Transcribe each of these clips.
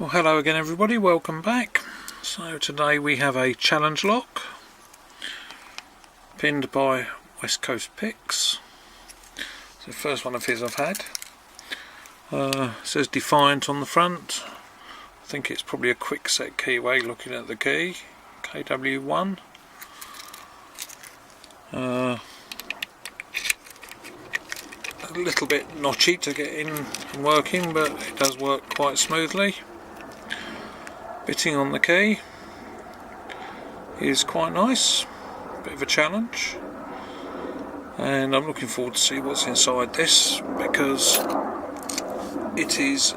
Well, hello again everybody, welcome back. So today we have a challenge lock pinned by West Coast Picks. It's the first one of his I've had. It says Defiant on the front. I think it's probably a quick set keyway looking at the key, KW1. A little bit notchy to get in and working, but it does work quite smoothly. Bitting on the key is quite nice, bit of a challenge, and I'm looking forward to see what's inside this because it is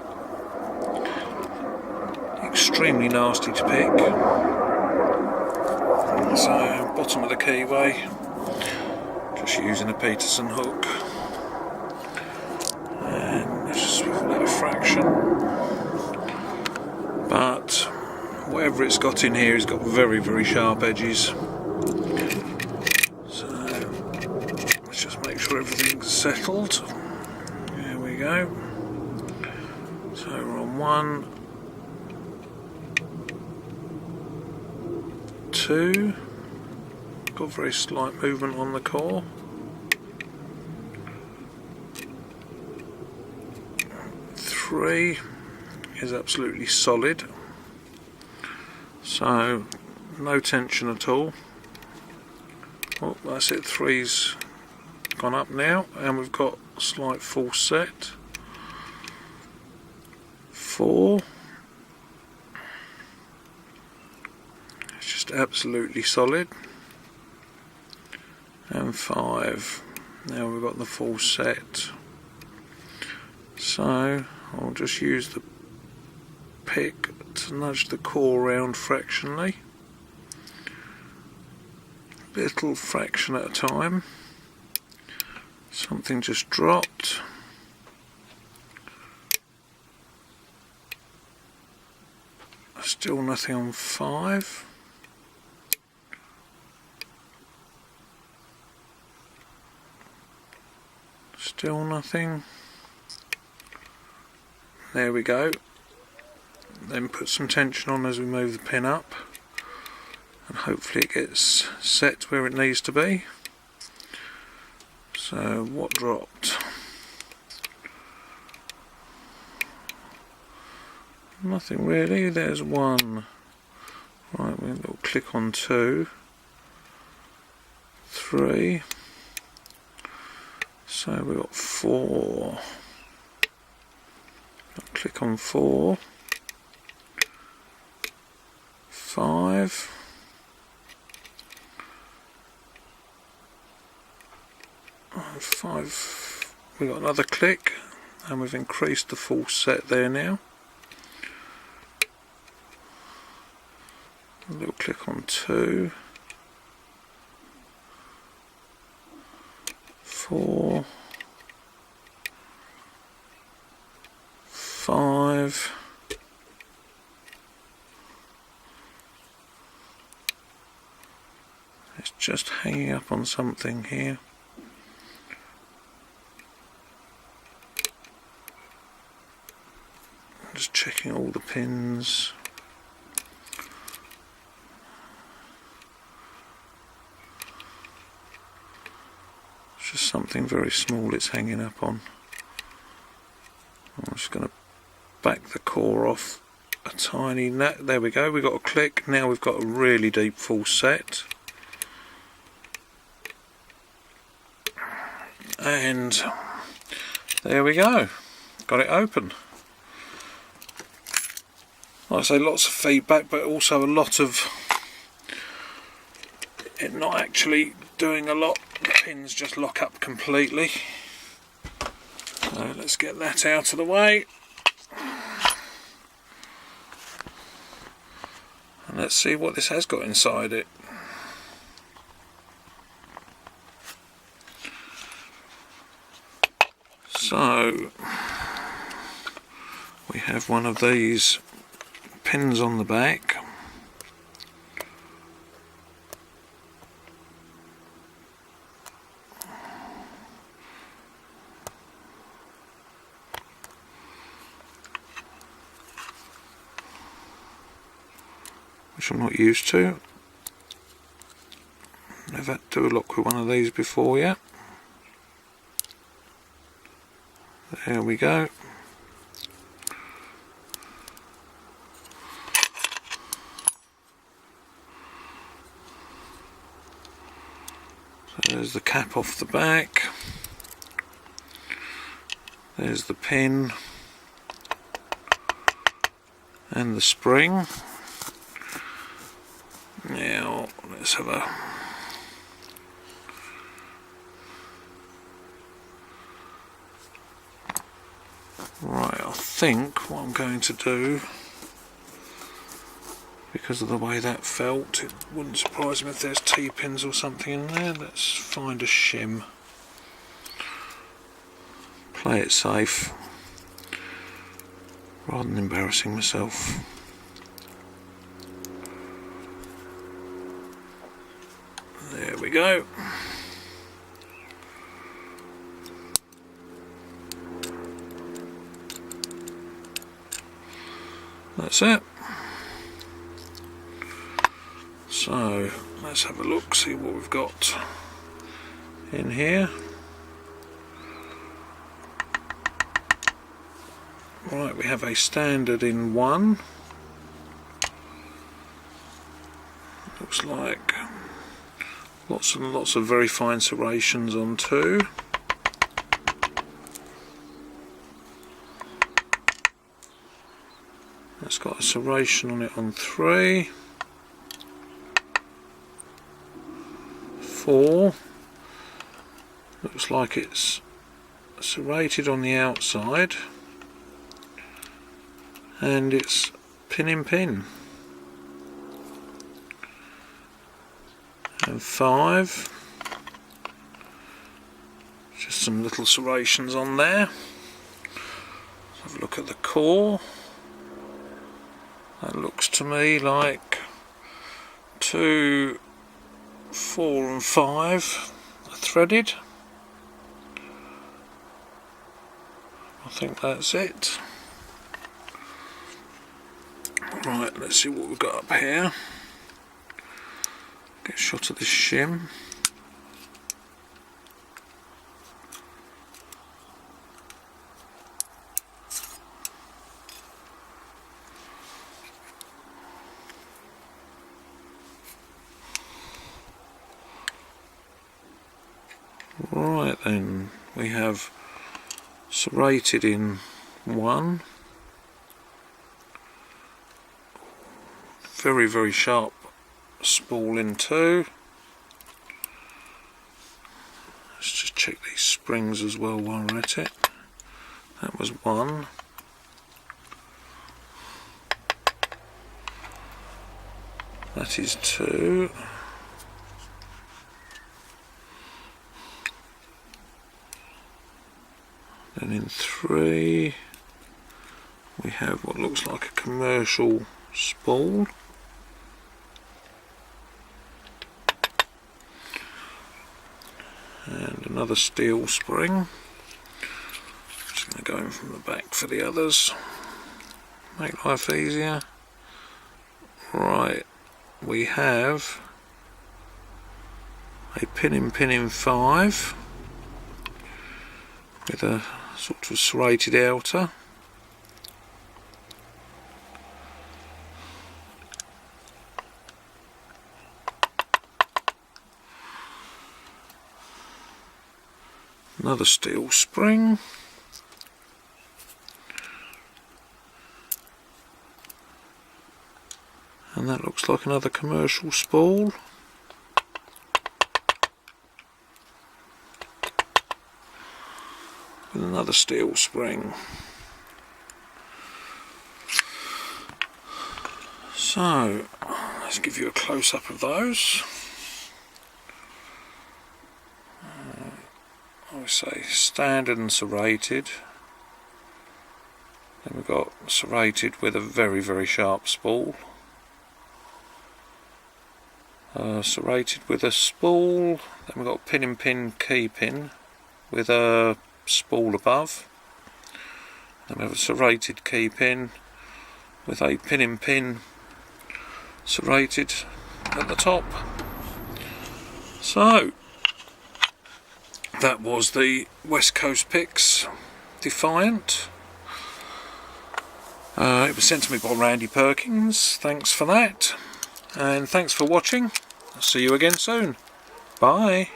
extremely nasty to pick. So bottom of the keyway, just using a Peterson hook, and let's just swivel it a fraction. But whatever it's got in here has got very, very sharp edges. So let's just make sure everything's settled. There we go. So we're on 1, 2. Got very slight movement on the core. 3 is absolutely solid, so no tension at all. Oh, that's it, 3's gone up now, and we've got a slight false set. 4, it's just absolutely solid, and 5, now we've got the false set. So I'll just use the pick to nudge the core round fractionally, little fraction at a time. Something just dropped. Still nothing on 5. Still nothing. There we go. Then put some tension on as we move the pin up, and hopefully it gets set where it needs to be. So what dropped? Nothing really. There's 1. Right, we'll click on 2, 3. So we've got 4. I'll click on 4, 5, 5. We've got another click, and we've increased the full set there now. A little click on 2, 4, 5. It's just hanging up on something here. Just checking all the pins. It's just something very small it's hanging up on. I'm just going to back the core off a tiny net. There we go, we've got a click. Now we've got a really deep full set. And there we go, got it open. Like I say, lots of feedback, but also a lot of it not actually doing a lot. The pins just lock up completely. So let's get that out of the way. And let's see what this has got inside it. So we have one of these pins on the back. which I'm not used to. Never had to do a lock with one of these before yet. There we go. So there's the cap off the back. There's the pin and the spring. Now let's have a right. I think what I'm going to do, because of the way that felt, it wouldn't surprise me if there's T-pins or something in there. Let's find a shim. Play it safe rather than embarrassing myself. There we go. That's it. So let's have a look, see what we've got in here. Right, we have a standard in 1. Looks like lots and lots of very fine serrations on 2. That's got a serration on it on 3. 4. Looks like it's serrated on the outside. And it's pin in pin. And 5, just some little serrations on there. Let's have a look at the core. That looks to me like 2, 4 and 5 are threaded. I think that's it. Right, let's see what we've got up here. Get a shot of this shim. Right then, we have serrated in 1. Very, very sharp spool in 2. Let's just check these springs as well while we're at it. That was 1. That is 2. Then in 3 we have what looks like a commercial spool. And another steel spring. Just going to go in from the back for the others. Make life easier. Right, we have a pin in 5 with a sort of serrated outer. Another steel spring. And that looks like another commercial spool. With another steel spring. So, let's give you a close-up of those. I would say standard and serrated. Then we've got serrated with a very, very sharp spool. Serrated with a spool. Then we've got pin in pin key pin with a spool above. Then we have a serrated key pin with a pin in pin serrated at the top. So that was the West Coast Picks Defiant. It was sent to me by Randy Perkins. Thanks for that, and thanks for watching. I'll see you again soon. Bye.